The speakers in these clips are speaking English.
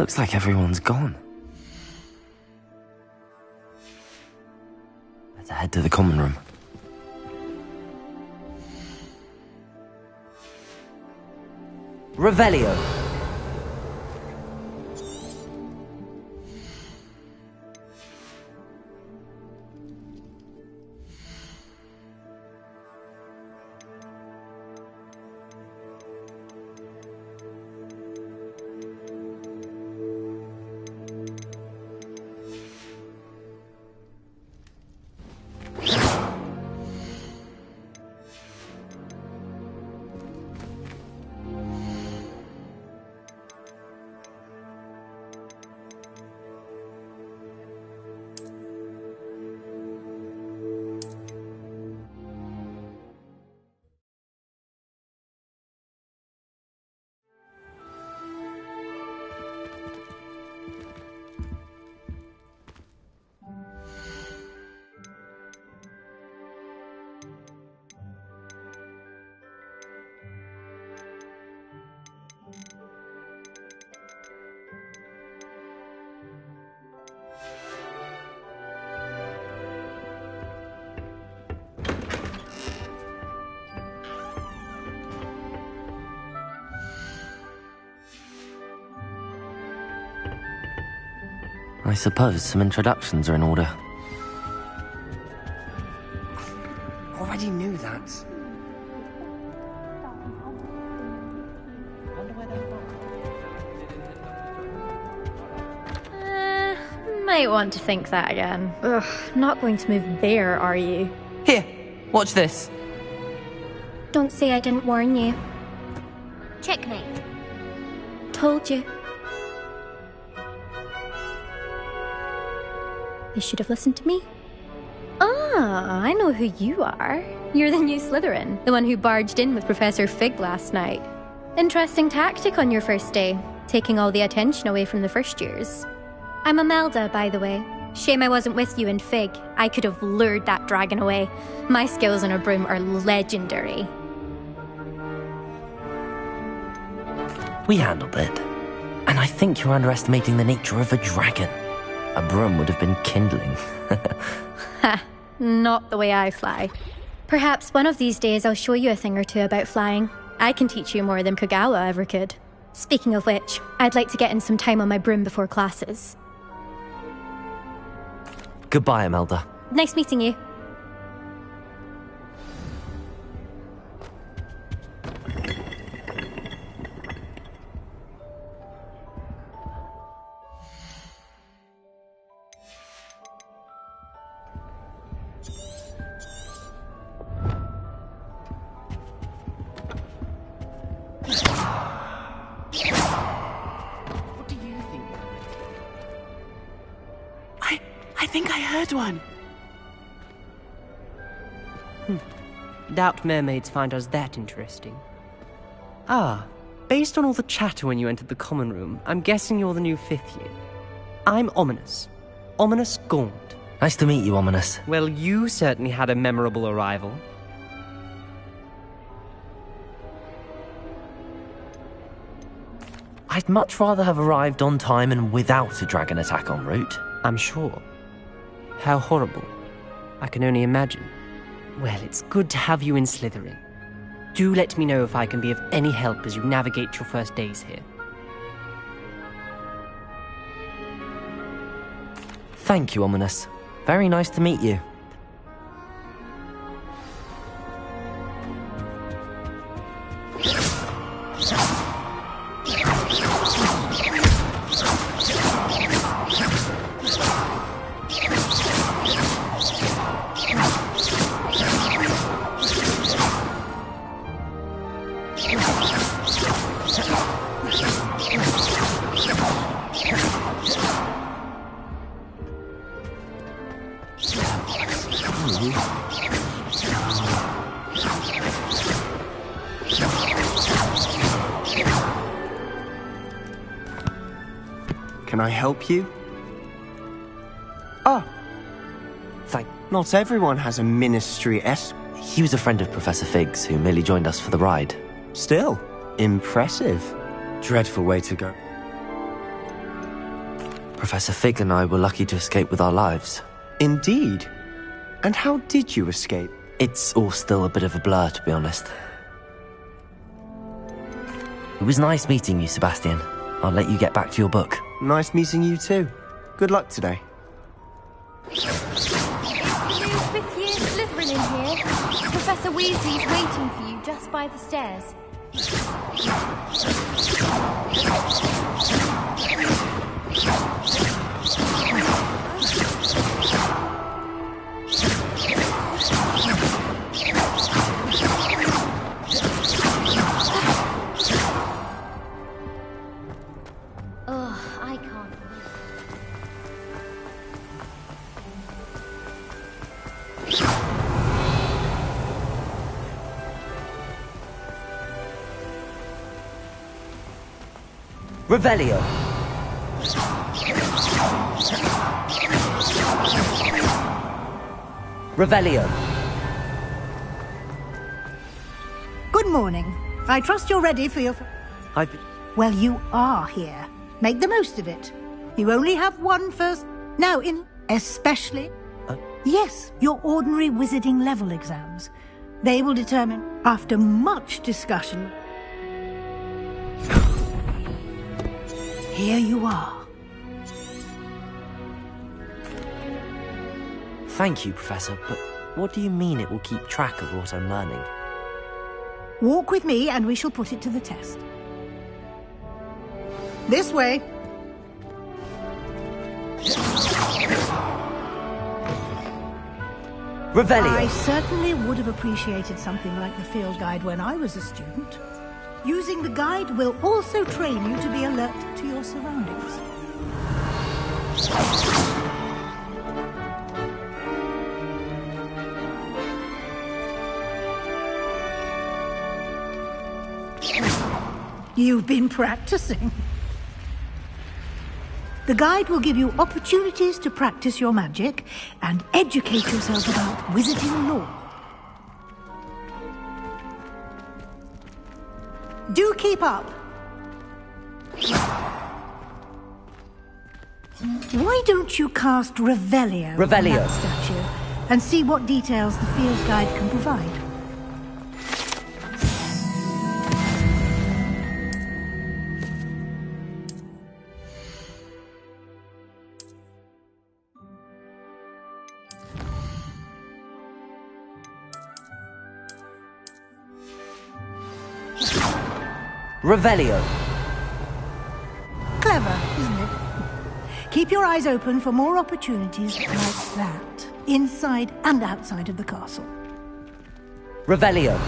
Looks like everyone's gone. Better head to the common room. Revelio. I suppose some introductions are in order. Already knew that. Might want to think that again. Ugh, not going to move there, are you? Here, watch this. Don't say I didn't warn you. Checkmate. Told you. You should have listened to me. Ah, I know who you are. You're the new Slytherin, the one who barged in with Professor Fig last night. Interesting tactic on your first day, taking all the attention away from the first years. I'm Imelda, by the way. Shame I wasn't with you in Fig. I could have lured that dragon away. My skills on a broom are legendary. We handled it. And I think you're underestimating the nature of a dragon. A broom would have been kindling. Ha, not the way I fly. Perhaps one of these days I'll show you a thing or two about flying. I can teach you more than Kogawa ever could. Speaking of which, I'd like to get in some time on my broom before classes. Goodbye, Imelda. Nice meeting you. What do you think? I think I heard one. Doubt mermaids find us that interesting. Ah, based on all the chatter when you entered the common room, I'm guessing you're the new 5th year. I'm Ominous. Ominous Gaunt. Nice to meet you, Ominous. Well, you certainly had a memorable arrival. I'd much rather have arrived on time and without a dragon attack en route. I'm sure. How horrible. I can only imagine. Well, it's good to have you in Slytherin. Do let me know if I can be of any help as you navigate your first days here. Thank you, Ominous. Very nice to meet you. Can I help you? Oh. Not everyone has a ministry escort. He was a friend of Professor Fig's who merely joined us for the ride. Still, impressive. Dreadful way to go. Professor Fig and I were lucky to escape with our lives. Indeed. And how did you escape? It's all still a bit of a blur, to be honest. It was nice meeting you, Sebastian. I'll let you get back to your book. Nice meeting you too. Good luck today. New fifth year Slytherin in here. Professor Weasley's waiting for you just by the stairs. Ugh, I can't. Revelio! Revelio! Good morning. I trust you're ready for your... Well, you are here. Make the most of it. You only have one first... Now, especially... Yes, your ordinary wizarding level exams. They will determine, after much discussion... Here you are. Thank you, Professor, but what do you mean it will keep track of what I'm learning? Walk with me and we shall put it to the test. This way. Revelio! I certainly would have appreciated something like the field guide when I was a student. Using the guide will also train you to be alert to your surroundings. You've been practicing. The guide will give you opportunities to practice your magic and educate yourself about wizarding lore. Do keep up. Why don't you cast Revelio on that statue and see what details the field guide can provide? Revelio! Clever, isn't it? Keep your eyes open for more opportunities like that, inside and outside of the castle. Revelio!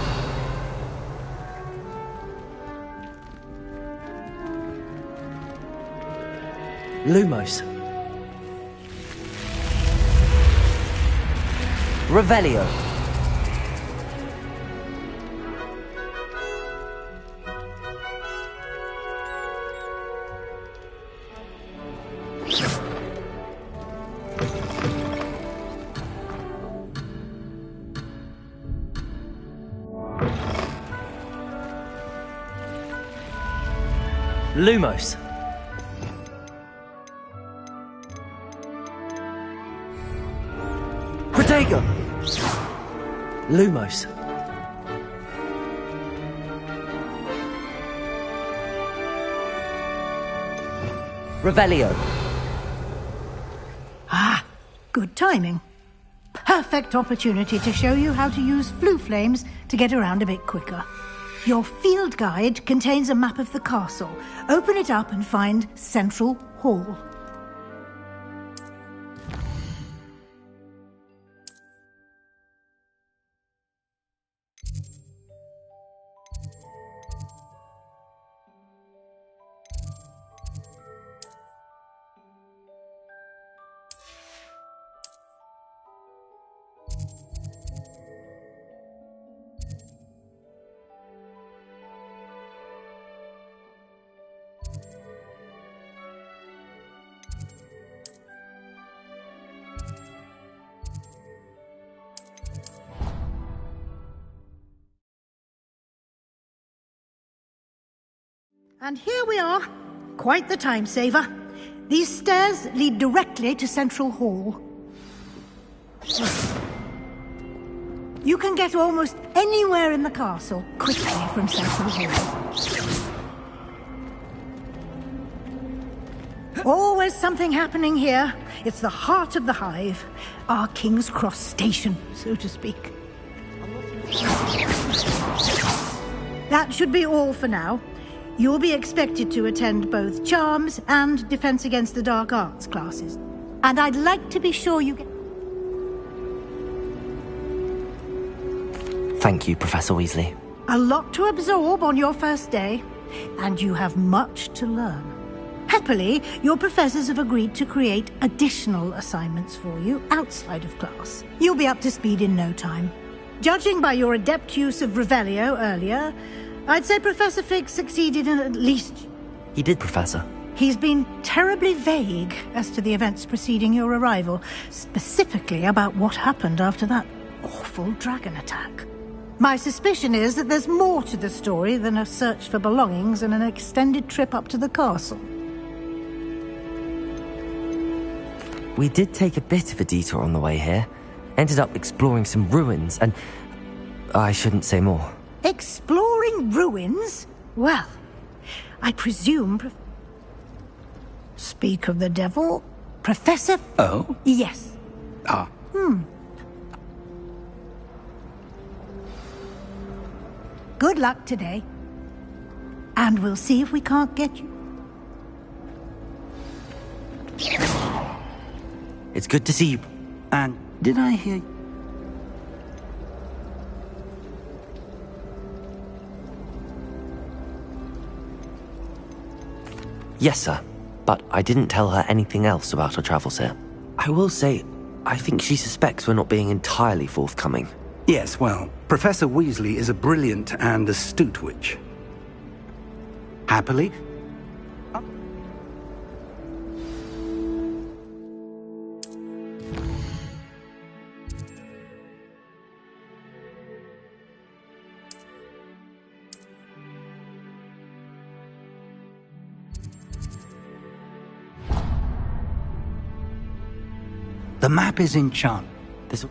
Lumos! Revelio! Lumos! Protego! Lumos! Revelio! Ah, good timing. Perfect opportunity to show you how to use flue flames to get around a bit quicker. Your field guide contains a map of the castle. Open it up and find Central Hall. And here we are. Quite the time saver. These stairs lead directly to Central Hall. You can get almost anywhere in the castle quickly from Central Hall. Always something happening here. It's the heart of the hive. Our King's Cross station, so to speak. That should be all for now. You'll be expected to attend both Charms and Defense Against the Dark Arts classes. And I'd like to be sure you get... Thank you, Professor Weasley. A lot to absorb on your first day, and you have much to learn. Happily, your professors have agreed to create additional assignments for you outside of class. You'll be up to speed in no time. Judging by your adept use of Revelio earlier, I'd say Professor Fig succeeded in at least... He did, Professor. He's been terribly vague as to the events preceding your arrival, specifically about what happened after that awful dragon attack. My suspicion is that there's more to the story than a search for belongings and an extended trip up to the castle. We did take a bit of a detour on the way here. Ended up exploring some ruins and... I shouldn't say more. Exploring ruins? Well, I presume... Speak of the devil, Professor... Oh? Yes. Ah. Good luck today. And we'll see if we can't get you. It's good to see you. And did I hear... Yes, sir. But I didn't tell her anything else about our travels here. I will say, I think she suspects we're not being entirely forthcoming. Yes, well, Professor Weasley is a brilliant and astute witch. Happily... The map is in Chan. This...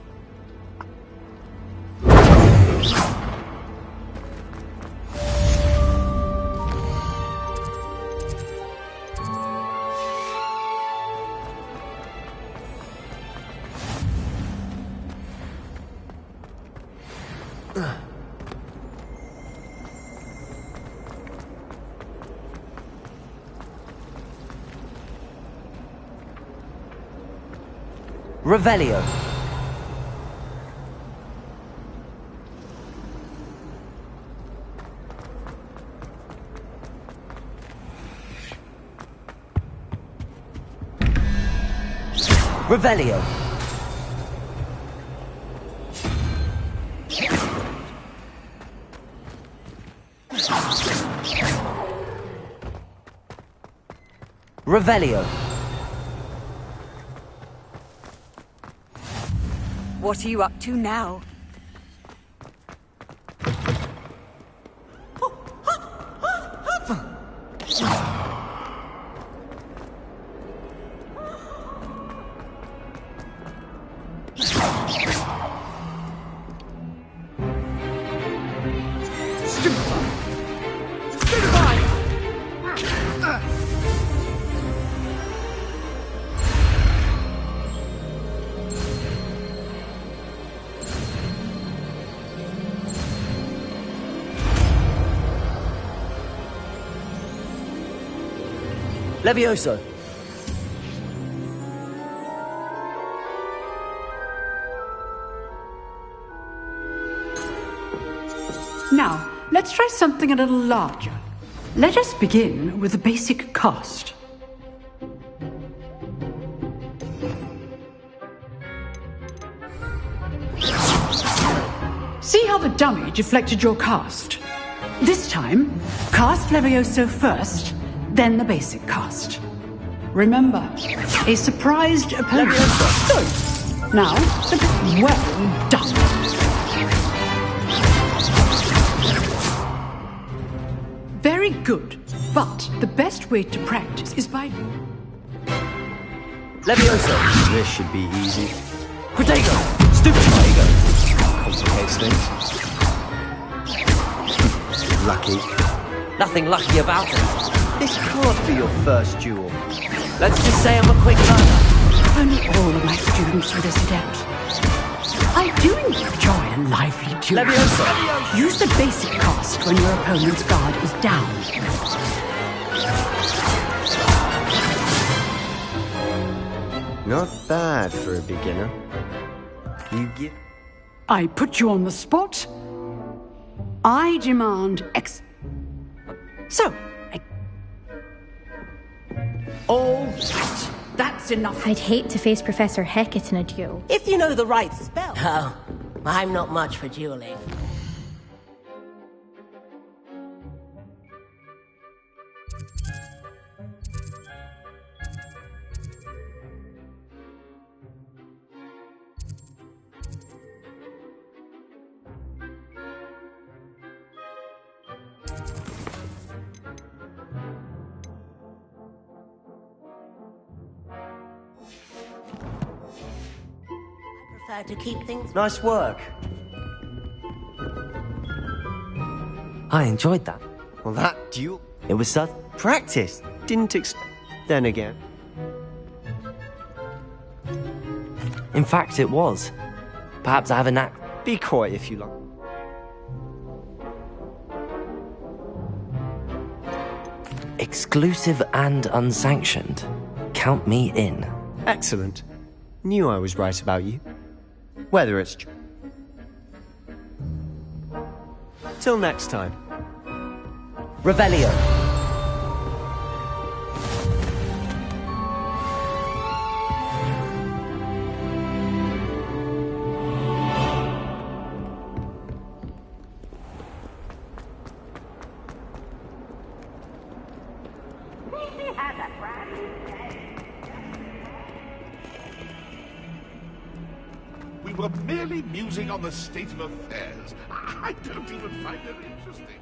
Revelio. Revelio. Revelio. What are you up to now? Levioso. Now, let's try something a little larger. Let us begin with the basic cast. See how the dummy deflected your cast? This time, cast Levioso first, then the basic cast. Remember, a surprised opponent. Good. Now, well done. Very good, but the best way to practice is by... Levioso! This should be easy. Protego! Stupid Protego! Complicates things. Lucky. Nothing lucky about it. This can't be your first duel. Let's just say I'm a quick learner. Only all of my students are this adept. I do enjoy a lively duel. Levioso! Use the basic cast when your opponent's guard is down. Not bad for a beginner. You get... I put you on the spot. I demand So, all right. That's enough. I'd hate to face Professor Hecat in a duel. If you know the right spell. Oh, I'm not much for dueling. To keep things... Nice work. I enjoyed that. Well, that duel... It was such... Practice. Didn't expect... Then again. In fact, it was. Perhaps I have a knack... Be quiet if you like. Exclusive and unsanctioned. Count me in. Excellent. Knew I was right about you. Whether it's... Till next time. Revelio. We were merely musing on the state of affairs. I don't even find it interesting.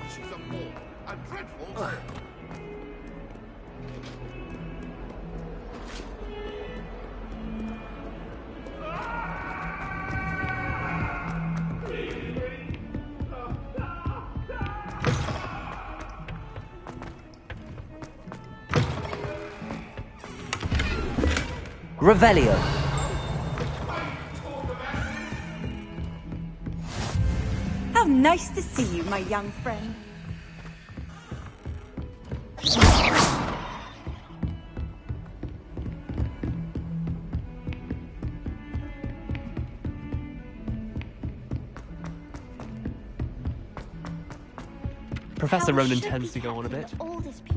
She's a bore, a dreadful... Revelio. How nice to see you, my young friend. Professor Ronan tends to go on a bit.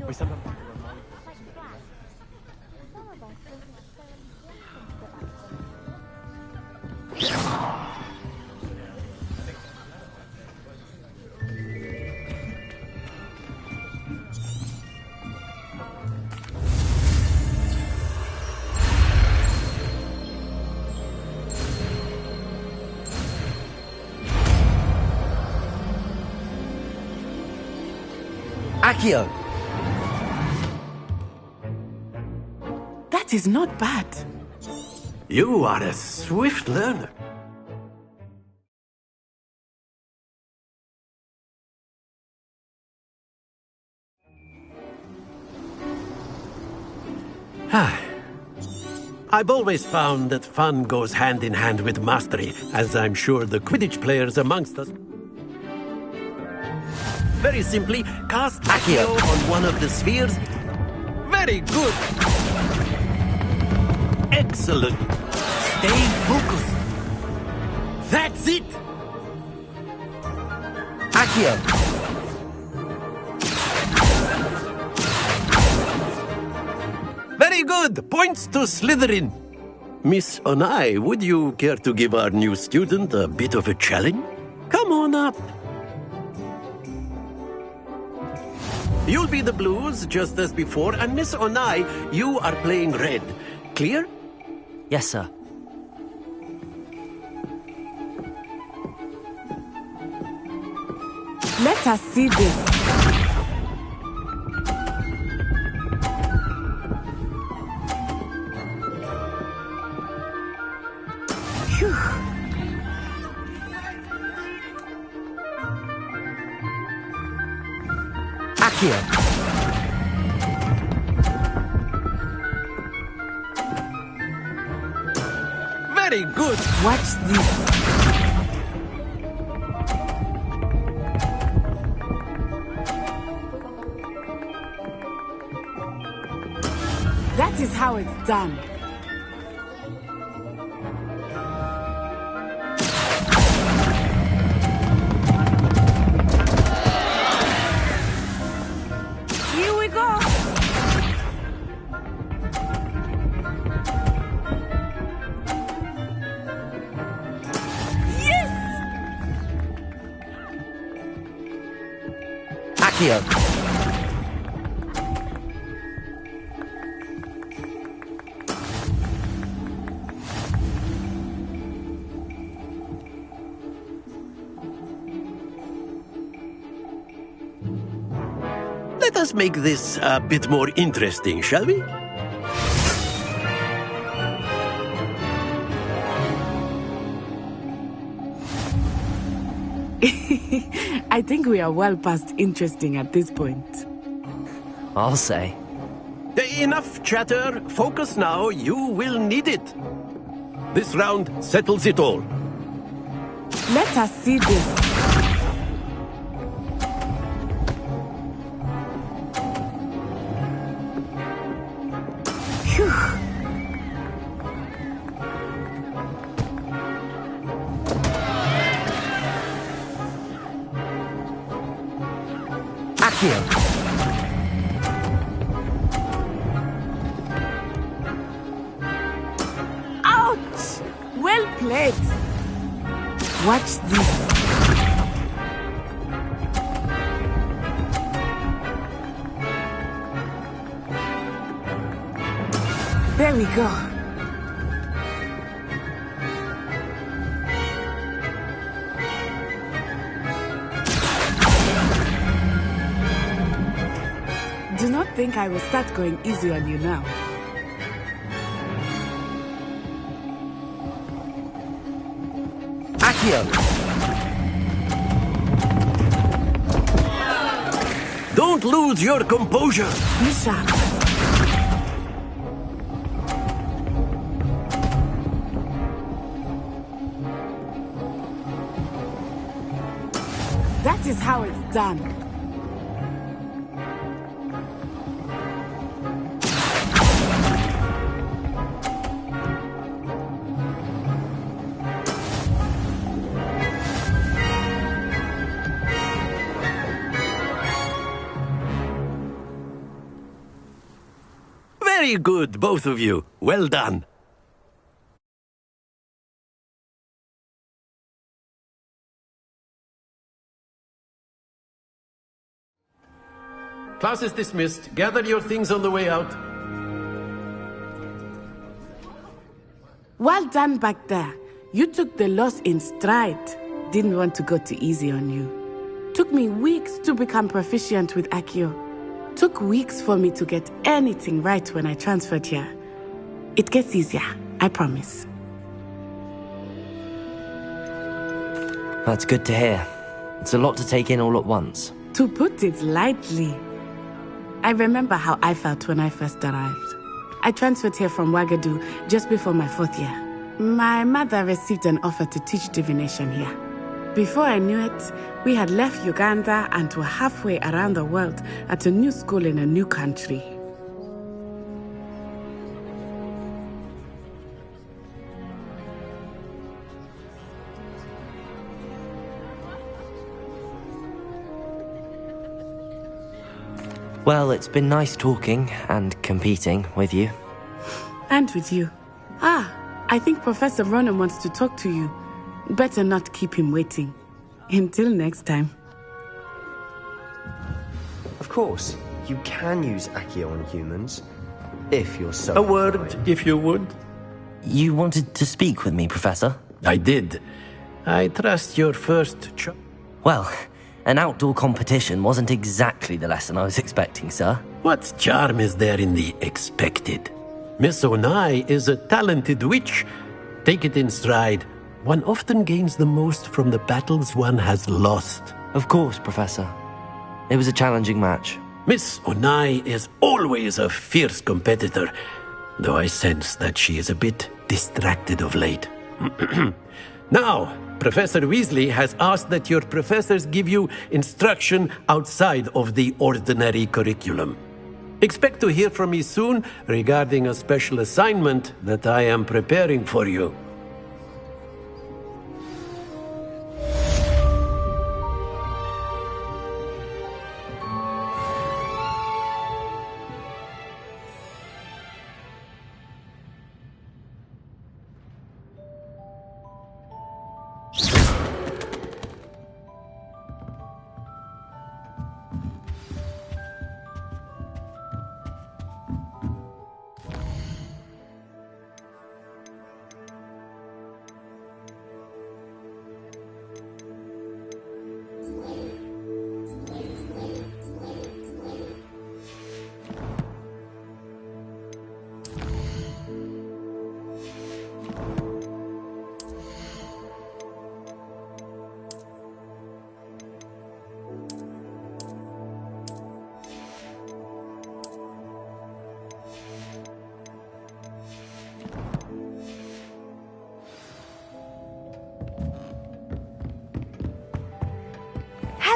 We sometimes... Accio! That is not bad. You are a swift learner. I've always found that fun goes hand in hand with mastery, as I'm sure the Quidditch players amongst us. Very simply, cast Accio on one of the spheres. Very good. Excellent. Stay focused. That's it. Accio! Very good. Points to Slytherin. Miss Onai, would you care to give our new student a bit of a challenge? Come on up. You'll be the blues, just as before, and Miss Onai, you are playing red. Clear? Yes, sir. Let us see this. Accio. Very good. Watch this. That is how it's done. Here we go. Yes! Accio. Let us make this a bit more interesting, shall we? I think we are well past interesting at this point. I'll say. Enough chatter. Focus now. You will need it. This round settles it all. Let us see this. Phew. Accio. Ouch! Well played. Watch this. There we go. Do not think I will start going easy on you now. Accio. Don't lose your composure. Be sharp. That is how it's done. Very good, both of you. Well done. Class is dismissed. Gather your things on the way out. Well done back there. You took the loss in stride. Didn't want to go too easy on you. Took me weeks to become proficient with Accio. Took weeks for me to get anything right when I transferred here. It gets easier, I promise. That's good to hear. It's a lot to take in all at once. To put it lightly, I remember how I felt when I first arrived. I transferred here from Wagadu just before my 4th year. My mother received an offer to teach divination here. Before I knew it, we had left Uganda and were halfway around the world at a new school in a new country. Well, it's been nice talking and competing with you. And with you. I think Professor Ronan wants to talk to you. Better not keep him waiting. Until next time. Of course, you can use Accio on humans, if you're so... A word, if you would. You wanted to speak with me, Professor? I did. I trust your first Well, an outdoor competition wasn't exactly the lesson I was expecting, sir. What charm is there in the expected? Miss Onai is a talented witch. Take it in stride. One often gains the most from the battles one has lost. Of course, Professor. It was a challenging match. Miss Onai is always a fierce competitor, though I sense that she is a bit distracted of late. Now, Professor Weasley has asked that your professors give you instruction outside of the ordinary curriculum. Expect to hear from me soon regarding a special assignment that I am preparing for you.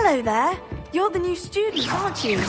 Hello there. You're the new student, aren't you?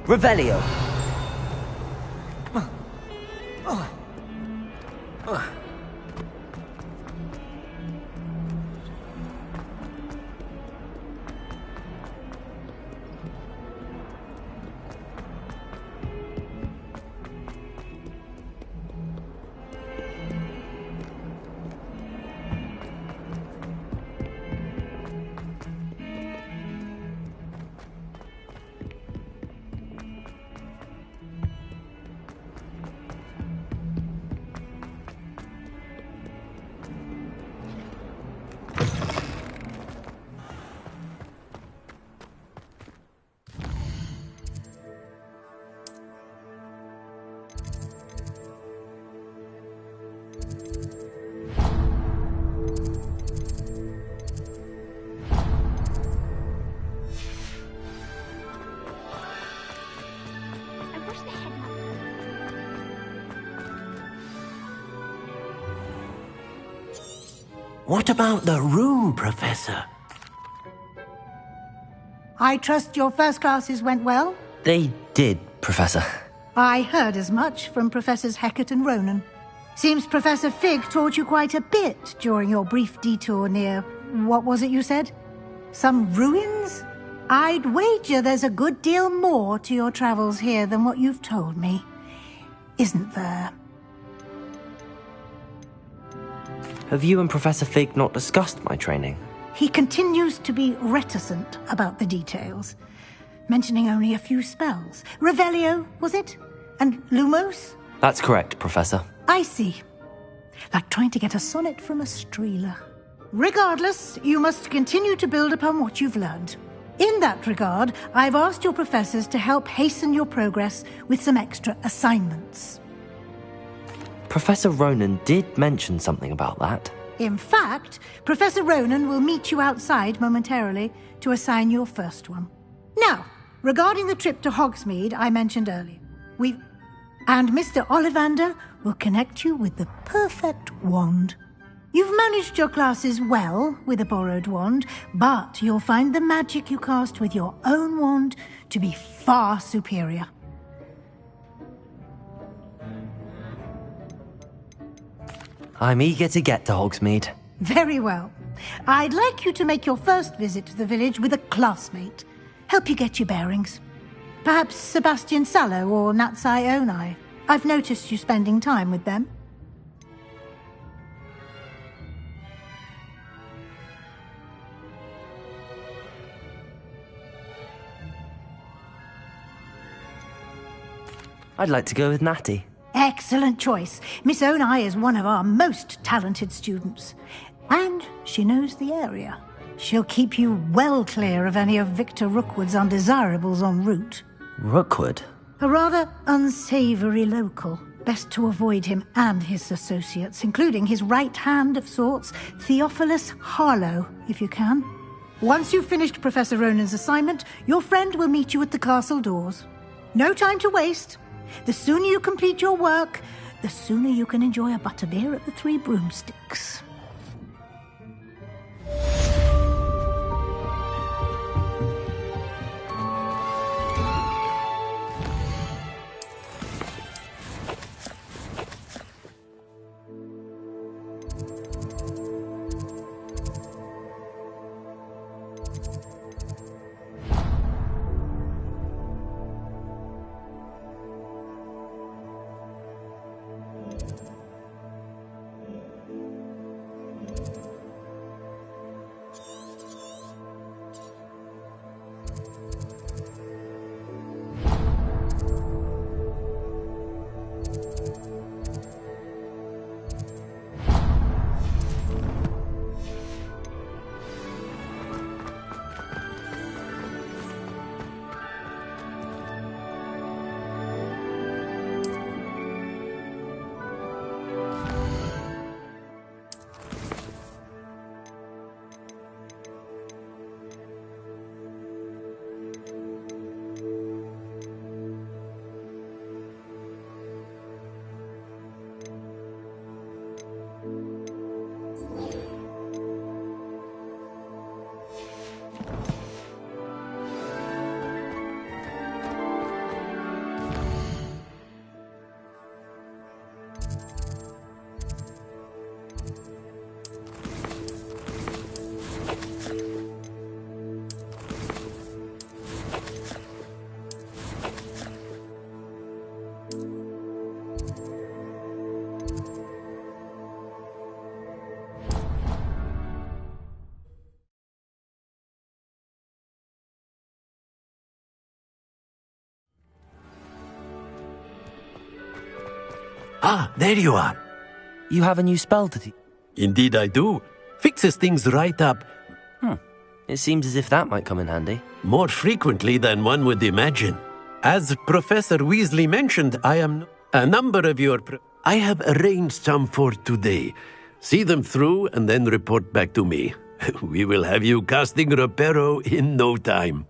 Revelio. What about the room, Professor? I trust your first classes went well? They did, Professor. I heard as much from Professors Hecat and Ronan. Seems Professor Fig taught you quite a bit during your brief detour near... what was it you said? Some ruins? I'd wager there's a good deal more to your travels here than what you've told me. Isn't there? Have you and Professor Fig not discussed my training? He continues to be reticent about the details, mentioning only a few spells. Revelio, was it? And Lumos? That's correct, Professor. I see. Like trying to get a sonnet from a streeler. Regardless, you must continue to build upon what you've learned. In that regard, I've asked your professors to help hasten your progress with some extra assignments. Professor Ronan did mention something about that. In fact, Professor Ronan will meet you outside momentarily to assign your first one. Now, regarding the trip to Hogsmeade I mentioned earlier, and Mr. Ollivander will connect you with the perfect wand. You've managed your classes well with a borrowed wand, but you'll find the magic you cast with your own wand to be far superior. I'm eager to get to Hogsmeade. Very well. I'd like you to make your first visit to the village with a classmate. Help you get your bearings. Perhaps Sebastian Sallow or Natsai Onai. I've noticed you spending time with them. I'd like to go with Natty. Excellent choice. Miss Onai is one of our most talented students. And she knows the area. She'll keep you well clear of any of Victor Rookwood's undesirables en route. Rookwood? A rather unsavory local. Best to avoid him and his associates, including his right hand of sorts, Theophilus Harlow, if you can. Once you've finished Professor Ronan's assignment, your friend will meet you at the castle doors. No time to waste. The sooner you complete your work, the sooner you can enjoy a butterbeer at the Three Broomsticks. Ah, there you are. You have a new spell to teach? Indeed I do. Fixes things right up. It seems as if that might come in handy. More frequently than one would imagine. As Professor Weasley mentioned, I am a number of your... I have arranged some for today. See them through and then report back to me. We will have you casting Reparo in no time.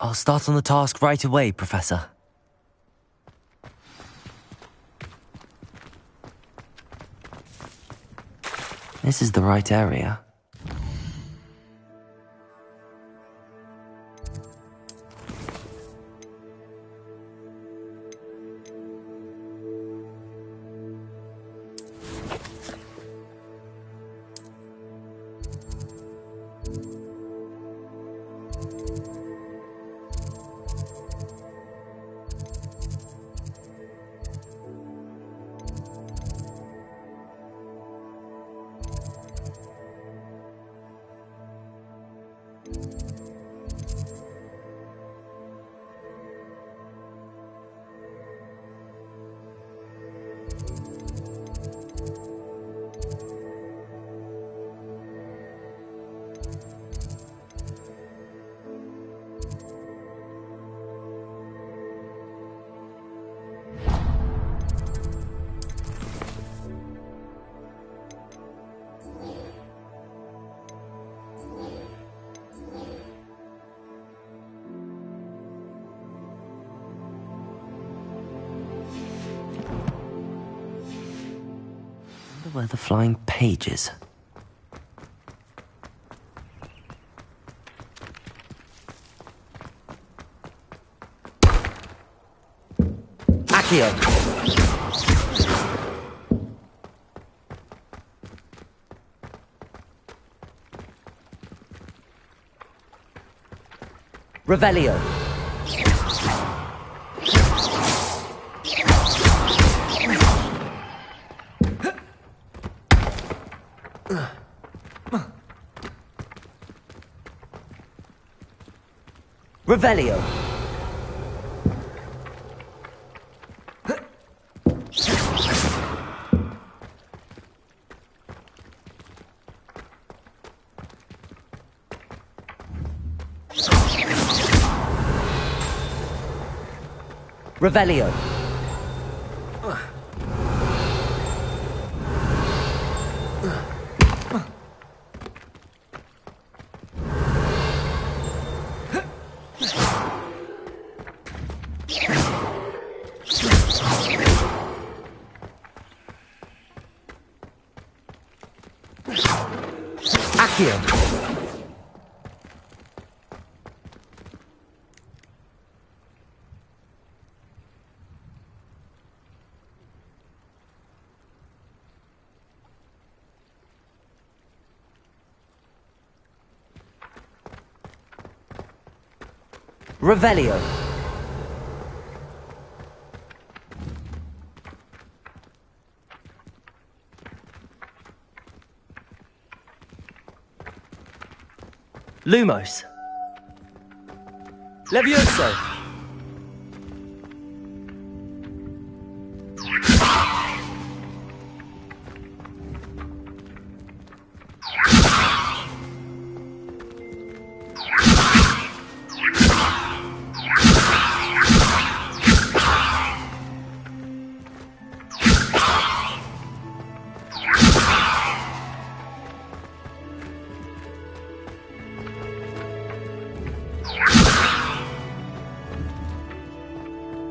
I'll start on the task right away, Professor. This is the right area. Where the flying page is. Accio! Revelio! Revelio! Revelio. Accio. Revelio. Lumos. Levioso.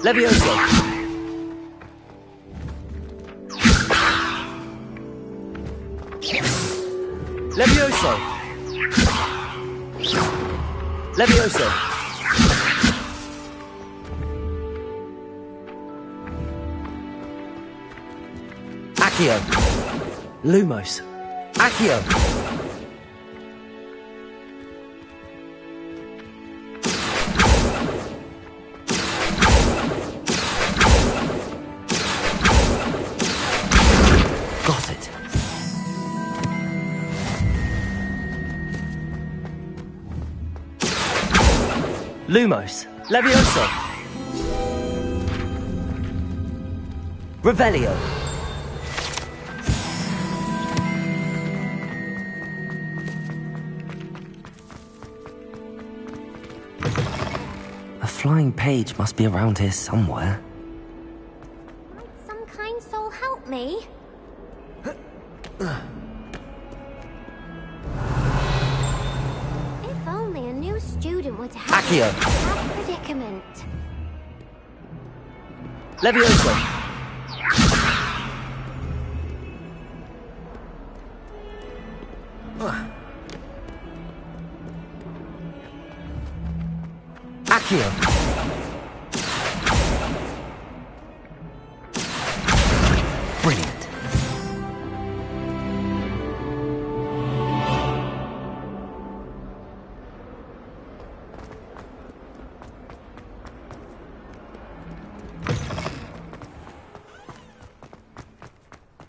Levioso. Levioso. Levioso. Accio. Lumos. Accio. Got it. Lumos. Levioso. Revelio. A flying page must be around here somewhere. Might some kind soul help me? If only a new student were to have Accio. that predicament. Levioso. Accio. Brilliant.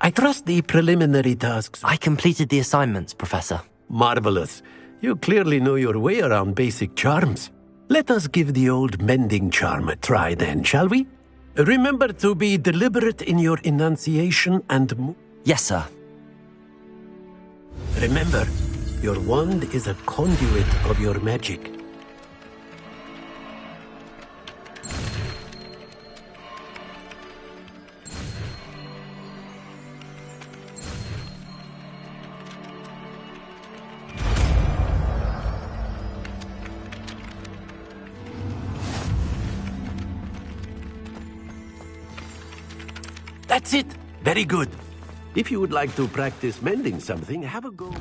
I trust the preliminary tasks. I completed the assignments, Professor. Marvelous. You clearly know your way around basic charms. Let us give the old mending charm a try then, shall we? Remember to be deliberate in your enunciation and Yes, sir. Remember, your wand is a conduit of your magic. That's it. Very good. If you would like to practice mending something, have a go.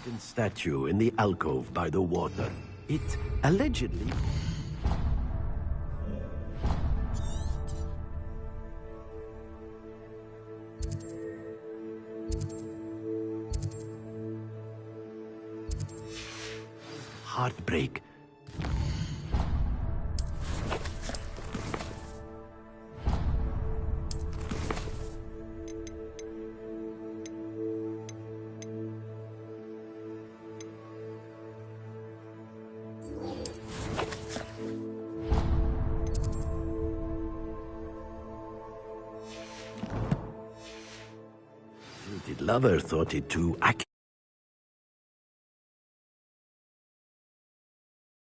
certain statue in the alcove by the water. It allegedly... Heartbreak. Lover thought it too accurate.